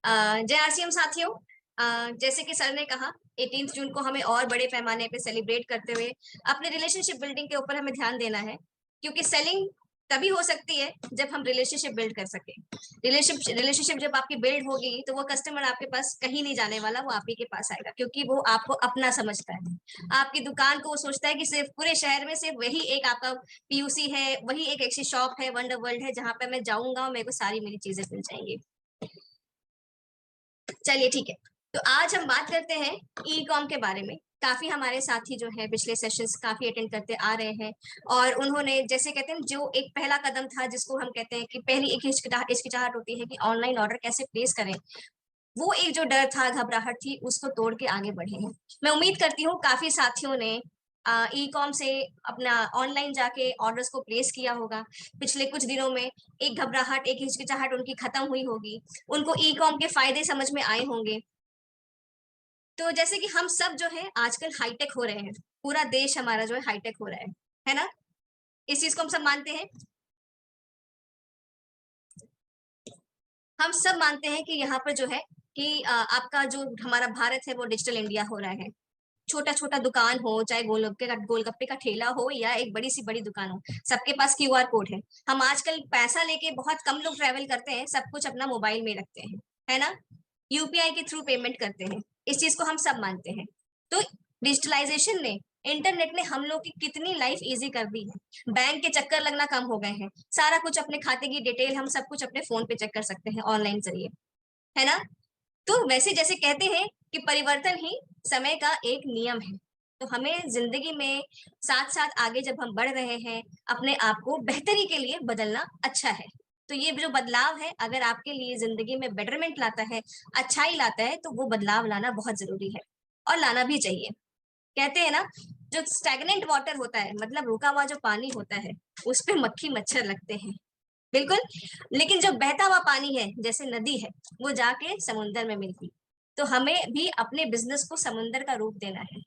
जय आरसीएम साथियों। जैसे कि सर ने कहा 18 जून को हमें और बड़े पैमाने पे सेलिब्रेट करते हुए अपने रिलेशनशिप बिल्डिंग के ऊपर हमें ध्यान देना है, क्योंकि सेलिंग तभी हो सकती है जब हम रिलेशनशिप बिल्ड कर सके। रिलेशनशिप जब आपकी बिल्ड होगी तो वो कस्टमर आपके पास कहीं नहीं जाने वाला, वो आप ही के पास आएगा, क्योंकि वो आपको अपना समझता है। आपकी दुकान को वो सोचता है कि सिर्फ पूरे शहर में सिर्फ वही एक आपका पीयूसी है, वही एक ऐसी शॉप है, वंडर वर्ल्ड है, जहां पे मैं जाऊंगा मेरे को सारी मेरी चीजें मिल जाएंगी। चलिए ठीक है। तो आज हम बात करते हैं ई कॉम के बारे में। काफी हमारे साथी जो है पिछले सेशंस काफी अटेंड करते आ रहे हैं, और उन्होंने जैसे कहते हैं जो एक पहला कदम था, जिसको हम कहते हैं कि पहली एक हिचकिचाहट होती है कि ऑनलाइन ऑर्डर कैसे प्लेस करें, वो एक जो डर था, घबराहट थी, उसको तोड़ के आगे बढ़े हैं। मैं उम्मीद करती हूँ काफी साथियों ने ई कॉम से अपना ऑनलाइन जाके ऑर्डर्स को प्लेस किया होगा। पिछले कुछ दिनों में एक घबराहट, एक हिचकिचाहट उनकी खत्म हुई होगी, उनको ई कॉम के फायदे समझ में आए होंगे। तो जैसे कि हम सब जो है आजकल हाईटेक हो रहे हैं, पूरा देश हमारा जो है हाईटेक हो रहा है ना? इस चीज को हम सब मानते हैं। हम सब मानते हैं कि यहाँ पर जो है कि आपका जो हमारा भारत है वो डिजिटल इंडिया हो रहा है। छोटा छोटा दुकान हो, चाहे गोलगप्पे का ठेला हो या एक बड़ी सी बड़ी दुकान हो, सबके पास क्यूआर कोड है। हम आजकल पैसा लेके बहुत कम लोग ट्रैवल करते हैं, सब कुछ अपना मोबाइल में रखते हैं, है ना? यूपीआई के थ्रू पेमेंट करते हैं। इस चीज को हम सब मानते हैं। तो डिजिटलाइजेशन ने, इंटरनेट ने हम लोग की कितनी लाइफ इजी कर दी है। बैंक के चक्कर लगना कम हो गए हैं। सारा कुछ अपने खाते की डिटेल हम सब कुछ अपने फोन पे चेक कर सकते हैं ऑनलाइन जरिए, है ना? तो वैसे जैसे कहते हैं कि परिवर्तन ही समय का एक नियम है, तो हमें जिंदगी में साथ साथ आगे जब हम बढ़ रहे हैं, अपने आप को बेहतरी के लिए बदलना अच्छा है। तो ये जो बदलाव है, अगर आपके लिए जिंदगी में बेटरमेंट लाता है, अच्छाई लाता है, तो वो बदलाव लाना बहुत जरूरी है, और लाना भी चाहिए। कहते हैं ना, जो स्टैग्नेंट वाटर होता है, मतलब रुका हुआ जो पानी होता है, उस पे मक्खी मच्छर लगते हैं, बिल्कुल। लेकिन जो बहता हुआ पानी है, जैसे नदी है, वो जाके समुंदर में मिलती। तो हमें भी अपने बिजनेस को समुंदर का रूप देना है।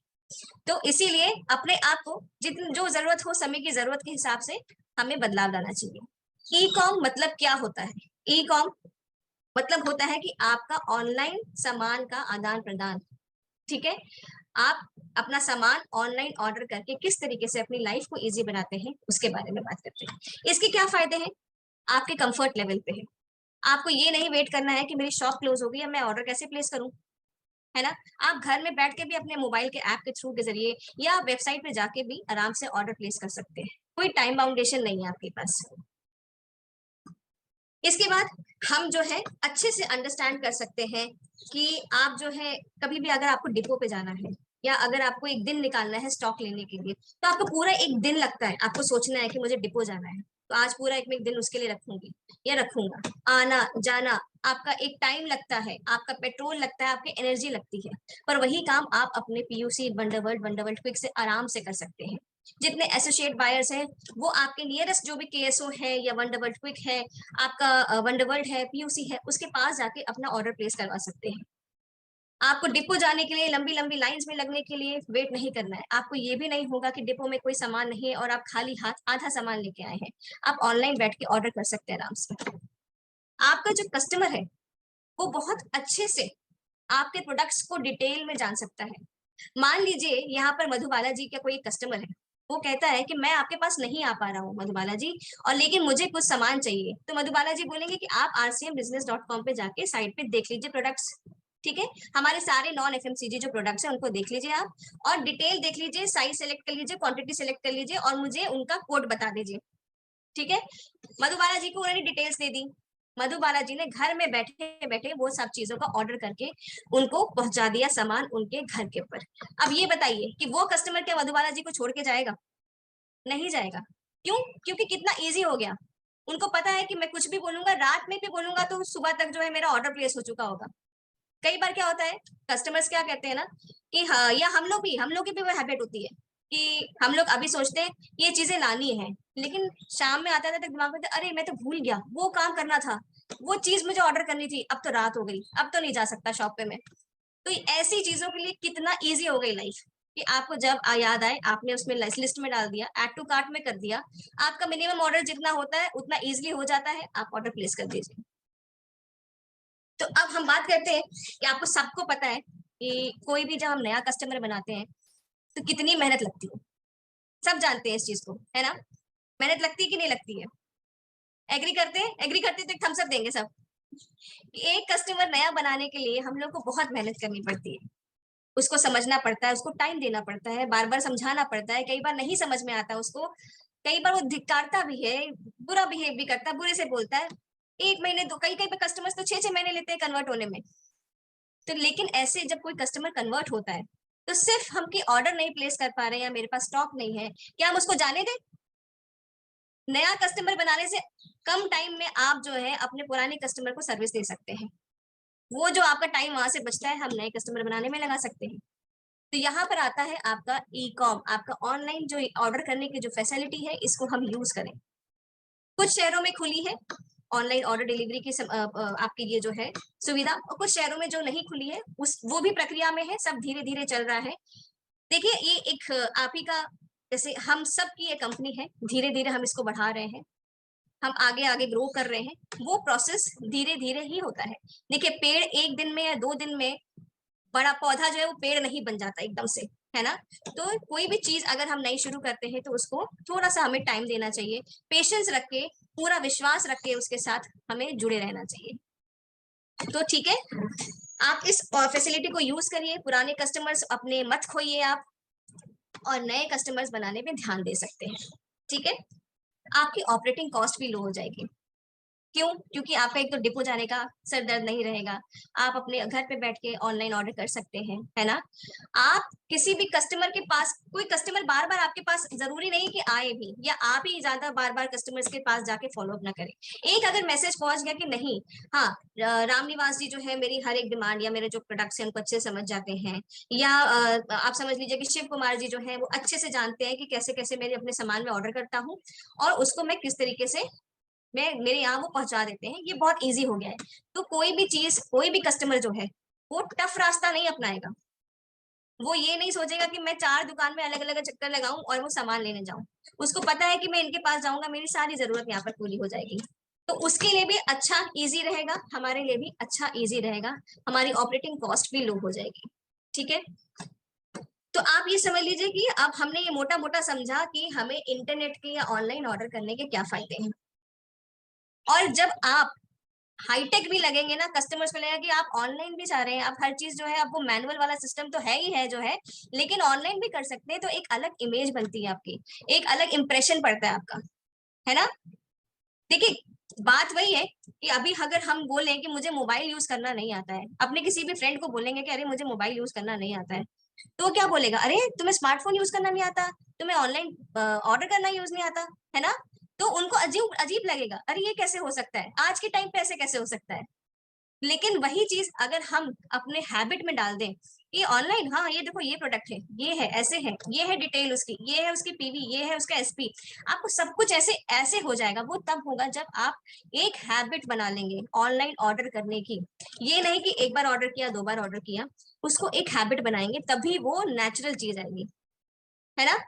तो इसीलिए अपने आप को जितनी जो जरूरत हो, समय की जरूरत के हिसाब से हमें बदलाव लाना चाहिए। ई कॉम मतलब क्या होता है? ई कॉम मतलब होता है कि आपका ऑनलाइन सामान का आदान प्रदान। ठीक है? आप अपना सामान ऑनलाइन ऑर्डर करके किस तरीके से अपनी लाइफ को इजी बनाते हैं, उसके बारे में बात करते हैं। इसके क्या फायदे हैं? आपके कंफर्ट लेवल पे है। आपको ये नहीं वेट करना है कि मेरी शॉप क्लोज हो गई है, मैं ऑर्डर कैसे प्लेस करूं, है ना? आप घर में बैठ के भी अपने मोबाइल के ऐप के थ्रू के जरिए या वेबसाइट पे जाके भी आराम से ऑर्डर प्लेस कर सकते हैं। कोई टाइम बाउंडेशन नहीं है आपके पास। इसके बाद हम जो है अच्छे से अंडरस्टैंड कर सकते हैं कि आप जो है कभी भी अगर आपको डिपो पे जाना है, या अगर आपको एक दिन निकालना है स्टॉक लेने के लिए, तो आपको पूरा एक दिन लगता है। आपको सोचना है कि मुझे डिपो जाना है, तो आज पूरा एक दिन उसके लिए रखूंगी या रखूंगा। आना जाना आपका एक टाइम लगता है, आपका पेट्रोल लगता है, आपकी एनर्जी लगती है। पर वही काम आप अपने पीयूसी वंडरवर्ल्ड क्विक से आराम से कर सकते हैं। जितने एसोसिएट बायर्स हैं, वो आपके नियरेस्ट जो भी केएसओ है या वंडरवर्ल्ड क्विक है, आपका वंडरवर्ल्ड है, पीयूसी है, उसके पास जाके अपना ऑर्डर प्लेस करवा सकते हैं। आपको डिपो जाने के लिए लंबी लंबी लाइंस में लगने के लिए वेट नहीं करना है। आपको ये भी नहीं होगा कि डिपो में कोई सामान नहीं है और आप खाली हाथ आधा सामान लेके आए हैं। आप ऑनलाइन बैठ के ऑर्डर कर सकते हैं आराम से। आपका जो कस्टमर है, वो बहुत अच्छे से आपके प्रोडक्ट्स को डिटेल में जान सकता है। मान लीजिए यहाँ पर मधुबाला जी का कोई कस्टमर है, वो कहता है कि मैं आपके पास नहीं आ पा रहा हूँ मधुबाला जी, और लेकिन मुझे कुछ सामान चाहिए। तो मधुबाला जी बोलेंगे कि आप rcmbusiness.com पे जाके साइट पे देख लीजिए प्रोडक्ट्स। ठीक है? हमारे सारे नॉन एफएमसीजी जो प्रोडक्ट्स हैं उनको देख लीजिए आप, और डिटेल देख लीजिए, साइज सेलेक्ट कर लीजिए, क्वांटिटी सेलेक्ट कर लीजिए, और मुझे उनका कोड बता दीजिए। ठीक है? मधुबाला जी को उन्होंने डिटेल्स दे दी। मधुबाला जी ने घर में बैठे बैठे वो सब चीजों का ऑर्डर करके उनको पहुंचा दिया सामान उनके घर के ऊपर। अब ये बताइए कि वो कस्टमर क्या मधुबाला जी को छोड़ के जाएगा? नहीं जाएगा। क्यों? क्योंकि कितना इजी हो गया। उनको पता है कि मैं कुछ भी बोलूंगा, रात में भी बोलूंगा तो सुबह तक जो है मेरा ऑर्डर प्लेस हो चुका होगा। कई बार क्या होता है, कस्टमर्स क्या कहते हैं ना कि हाँ, या हम लोग की भी वो हैबिट होती है कि हम लोग अभी सोचते हैं ये चीजें लानी है, लेकिन शाम में आता था तो दिमाग में अरे मैं तो भूल गया, वो काम करना था, वो चीज मुझे ऑर्डर करनी थी, अब तो रात हो गई, अब तो नहीं जा सकता शॉप पे मैं। तो ऐसी चीजों के लिए कितना ईजी हो गई लाइफ कि आपको जब याद आए आपने उसमें लिस्ट में डाल दिया, ऐड टू कार्ट में कर दिया। आपका मिनिमम ऑर्डर जितना होता है उतना इजिली हो जाता है, आप ऑर्डर प्लेस कर दीजिए। तो अब हम बात करते हैं कि आपको सबको पता है कि कोई भी जब हम नया कस्टमर बनाते हैं तो कितनी मेहनत लगती है, सब जानते हैं इस चीज को, है ना? मेहनत लगती है कि नहीं लगती है? एग्री करते हैं? एग्री करते हैं तो एक थम्स अप देंगे सब। एक कस्टमर नया बनाने के लिए हम लोग को बहुत मेहनत करनी पड़ती है, उसको समझना पड़ता है, उसको टाइम देना पड़ता है, बार बार समझाना पड़ता है, कई बार नहीं समझ में आता उसको, कई बार वो धिक्कारता भी है, बुरा बिहेव भी करता है, बुरे से बोलता है। 1 महीने, दो, कई कई कस्टमर्स तो 6-6 महीने लेते हैं कन्वर्ट होने में। तो लेकिन ऐसे जब कोई कस्टमर कन्वर्ट होता है तो सिर्फ हम की ऑर्डर नहीं प्लेस कर पा रहे हैं या मेरे पास स्टॉक नहीं है, क्या हम उसको जाने दें? नया कस्टमर बनाने से कम टाइम में आप जो है अपने पुराने कस्टमर को सर्विस दे सकते हैं। वो जो आपका टाइम वहां से बचता है हम नए कस्टमर बनाने में लगा सकते हैं। तो यहाँ पर आता है आपका ई कॉम, आपका ऑनलाइन जो ऑर्डर करने की जो फैसिलिटी है, इसको हम यूज करें। कुछ शहरों में खुली है ऑनलाइन ऑर्डर डिलीवरी की आपकी ये जो है सुविधा, और कुछ शहरों में जो नहीं खुली है उस वो भी प्रक्रिया में है, सब धीरे धीरे चल रहा है। देखिए ये एक आप ही का, जैसे हम सब की एक कंपनी है, धीरे धीरे हम इसको बढ़ा रहे हैं, हम आगे आगे ग्रो कर रहे हैं, वो प्रोसेस धीरे धीरे ही होता है। देखिए पेड़ एक दिन में या 2 दिन में, बड़ा पौधा जो है वो पेड़ नहीं बन जाता एकदम से, है ना? तो कोई भी चीज अगर हम नई शुरू करते हैं तो उसको थोड़ा सा हमें टाइम देना चाहिए, पेशेंस रख के, पूरा विश्वास रख के उसके साथ हमें जुड़े रहना चाहिए। तो ठीक है, आप इस फैसिलिटी को यूज करिए, पुराने कस्टमर्स अपने मत खोइए आप, और नए कस्टमर्स बनाने पे ध्यान दे सकते हैं। ठीक है, आपकी ऑपरेटिंग कॉस्ट भी लो हो जाएगी। क्यों? क्योंकि आपका एक तो डिपो जाने का सर दर्द नहीं रहेगा, आप अपने घर पे बैठ के ऑनलाइन ऑर्डर कर सकते हैं, है ना? आप किसी भी कस्टमर के पास, कोई कस्टमर बार बार आपके पास जरूरी नहीं कि आए भी, या आप ही ज्यादा बार बार कस्टमर्स के पास जाके फॉलो अप ना करें। एक अगर मैसेज पहुंच गया कि नहीं, हाँ, रामनिवास जी जो है मेरी हर एक डिमांड या मेरे जो प्रोडक्ट्स हैं उनको अच्छे से समझ जाते हैं, या आप समझ लीजिए कि शिव कुमार जी जो है वो अच्छे से जानते हैं कि कैसे कैसे मेरे अपने सामान में ऑर्डर करता हूँ और उसको मैं किस तरीके से मैं मेरे यहाँ वो पहुंचा देते हैं, ये बहुत इजी हो गया है। तो कोई भी चीज, कोई भी कस्टमर जो है वो टफ रास्ता नहीं अपनाएगा, वो ये नहीं सोचेगा कि मैं 4 दुकान में अलग अलग चक्कर लगाऊं और वो सामान लेने जाऊं। उसको पता है कि मैं इनके पास जाऊंगा मेरी सारी जरूरत यहाँ पर पूरी हो जाएगी। तो उसके लिए भी अच्छा इजी रहेगा, हमारे लिए भी अच्छा इजी रहेगा, हमारी ऑपरेटिंग कॉस्ट भी लो हो जाएगी। ठीक है, तो आप ये समझ लीजिए कि अब हमने ये मोटा मोटा समझा कि हमें इंटरनेट के या ऑनलाइन ऑर्डर करने के क्या फायदे हैं। और जब आप हाईटेक भी लगेंगे ना, कस्टमर्स को लगेगा कि आप ऑनलाइन भी चाह रहे हैं, आप हर चीज जो है आपको मैनुअल वाला सिस्टम तो है ही है जो है, लेकिन ऑनलाइन भी कर सकते हैं, तो एक अलग इमेज बनती है आपकी, एक अलग इंप्रेशन पड़ता है आपका, है ना? देखिए बात वही है कि अभी अगर हम बोले कि मुझे मोबाइल यूज करना नहीं आता है, अपने किसी भी फ्रेंड को बोलेंगे कि अरे मुझे मोबाइल यूज करना नहीं आता है, तो वो क्या बोलेगा? अरे तुम्हें स्मार्टफोन यूज करना नहीं आता, तुम्हें ऑनलाइन ऑर्डर करना यूज नहीं आता, है ना? तो उनको अजीब अजीब लगेगा, अरे ये कैसे हो सकता है, आज के टाइम पे ऐसे कैसे हो सकता है? लेकिन वही चीज अगर हम अपने हैबिट में डाल दें कि ऑनलाइन, हाँ ये देखो ये प्रोडक्ट है, ये है, ऐसे है, ये है डिटेल उसकी, ये है उसकी पीवी, ये है उसका एसपी, आपको सब कुछ ऐसे ऐसे हो जाएगा। वो तब होगा जब आप एक हैबिट बना लेंगे ऑनलाइन ऑर्डर करने की। ये नहीं कि एक बार ऑर्डर किया, 2 बार ऑर्डर किया, उसको एक हैबिट बनाएंगे तभी वो नेचुरल चीज आएगी, है ना?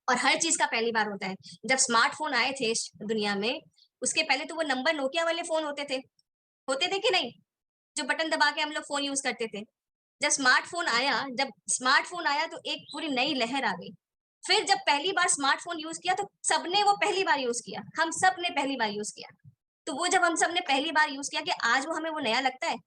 और हर चीज का पहली बार होता है। जब स्मार्टफोन आए थे इस दुनिया में, उसके पहले तो वो नंबर नोकिया वाले फोन होते थे कि नहीं, जो बटन दबा के हम लोग फोन यूज करते थे। जब स्मार्टफोन आया तो एक पूरी नई लहर आ गई। फिर जब पहली बार स्मार्टफोन यूज किया तो सबने वो पहली बार यूज किया, हम सब ने पहली बार यूज किया। तो वो जब हम सब ने पहली बार यूज किया कि आज वो हमें वो नया लगता है।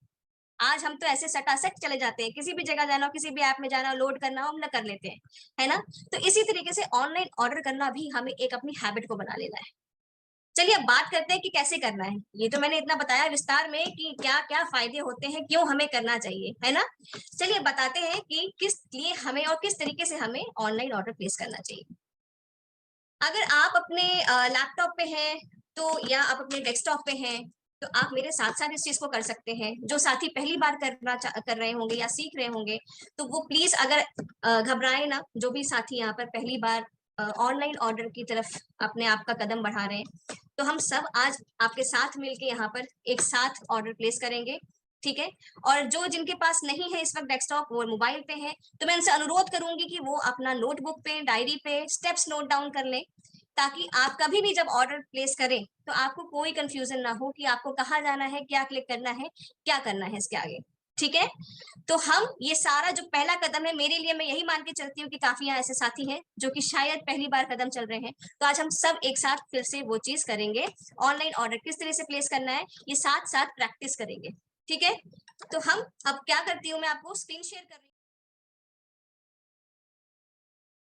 आज हम तो ऐसे सटासट चले जाते हैं, किसी भी जगह जाना हो, किसी भी ऐप में जाना हो, लोड करना हो, हम ना कर लेते हैं, है ना? तो इसी तरीके से ऑनलाइन ऑर्डर करना भी हमें एक अपनी हैबिट को बना लेना है। चलिए अब बात करते हैं कि कैसे करना है। ये तो मैंने इतना बताया विस्तार में कि क्या क्या फायदे होते हैं, क्यों हमें करना चाहिए, है ना? चलिए बताते हैं कि किस लिए हमें और किस तरीके से हमें ऑनलाइन ऑर्डर प्लेस करना चाहिए। अगर आप अपने लैपटॉप पे हैं तो, या आप अपने डेस्कटॉप पे हैं, तो आप मेरे साथ साथ इस चीज को कर सकते हैं। जो साथी पहली बार कर रहे होंगे या सीख रहे होंगे, तो वो प्लीज अगर घबराए ना, जो भी साथी यहाँ पर पहली बार ऑनलाइन ऑर्डर की तरफ अपने आप का कदम बढ़ा रहे हैं, तो हम सब आज आपके साथ मिलके यहाँ पर एक साथ ऑर्डर प्लेस करेंगे। ठीक है, और जो जिनके पास नहीं है इस वक्त डेस्कटॉप, वो मोबाइल पे है, तो मैं उनसे अनुरोध करूंगी कि वो अपना नोटबुक पे, डायरी पे स्टेप्स नोट डाउन कर लें ताकि आप कभी भी जब ऑर्डर प्लेस करें तो आपको कोई कंफ्यूजन ना हो कि आपको कहाँ जाना है, क्या क्लिक करना है, क्या करना है इसके आगे। ठीक है, तो हम ये सारा जो पहला कदम है, मेरे लिए मैं यही मान के चलती हूँ कि काफी यहाँ ऐसे साथी हैं जो कि शायद पहली बार कदम चल रहे हैं, तो आज हम सब एक साथ फिर से वो चीज करेंगे। ऑनलाइन ऑर्डर किस तरह से प्लेस करना है ये साथ साथ प्रैक्टिस करेंगे। ठीक है, तो हम अब क्या करती हूँ, मैं आपको स्क्रीन शेयर कर रही हूँ।